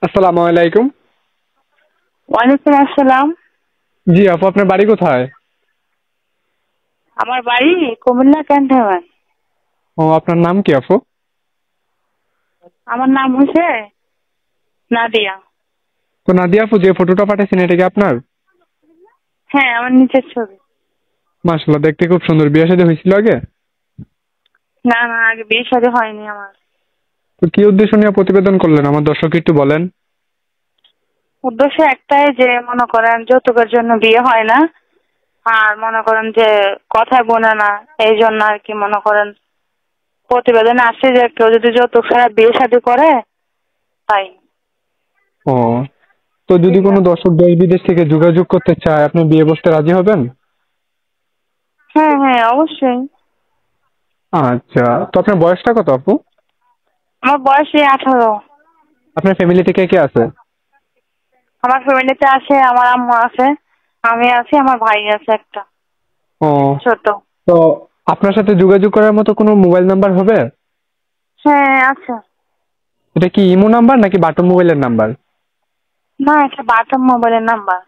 আসসালামু আলাইকুম। ওয়ালাইকুম আসসালাম। জি আপু, আপনার বাড়ি কোথায়? আমার বাড়ি কুমিল্লা ক্যান্টনমেন্ট। ও, আপনার নাম কি আপু? আমার নাম হচ্ছে নাদিয়া। তো নাদিয়া আপু, যে ফটোটা পাঠিয়েছেন এটা কি আপনার? হ্যাঁ, আমার নিচের ছবি। মাশাআল্লাহ, দেখতে খুব সুন্দর। বিয়ে শাদী হয়েছিল আগে? না না, আগে বিয়ে শাদী হয়নি আমার। তো কি উদ্দেশ্য নিয়ে প্রতিবেদন করলেন, আমার দর্শক একটু বলেন। উদ্দেশ্য একটাই, যে মনে করেন যৌতুকের জন্য বিয়ে হয় না, আর মনে করেন যে কথায় বোনে না, এই জন্য আর কি মনে করেন প্রতিবেদনে আসছে যে কেউ যদি যৌতুক ছাড়া বিয়ে শাদী করে, তাই। ও, তো যদি কোনো দর্শক দেশ বিদেশ থেকে যোগাযোগ করতে চায়, আপনি বিয়ে বসতে রাজি হবেন? হ্যাঁ হ্যাঁ, অবশ্যই। আচ্ছা, তো আপনার বয়সটা কত আপু? আমার বয়স 18। আপনার ফ্যামিলিতে কে কে আছে? আমার ফ্যামিলিতে আছে আমার আম্মু আছে, আমি আছি, আমার ভাই আছে একটা ও, ছোট। তো আপনার সাথে যোগাযোগ করার মতো কোনো মোবাইল নাম্বার হবে? হ্যাঁ আছে। এটা কি ইমো নাম্বার নাকি বাটন মোবাইলের নাম্বার? না, এটা বাটাম মোবাইলের নাম্বার।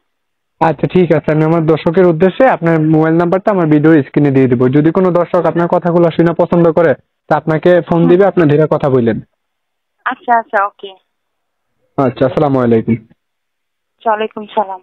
আচ্ছা ঠিক আছে, আমি আমার দর্শকের উদ্দেশ্যে আপনার মোবাইল নাম্বারটা আমার ভিডিও স্ক্রিনে দিয়ে দিব। যদি কোনো দর্শক আপনার কথাগুলো শুনে পছন্দ করে, তা আপনাকে ফোন হুম। দিবে, আপনি ধীরে কথা বললেন। আচ্ছা আচ্ছা, ওকে। আচ্ছা, আসসালামু আলাইকুম। ওয়ালাইকুম সালাম।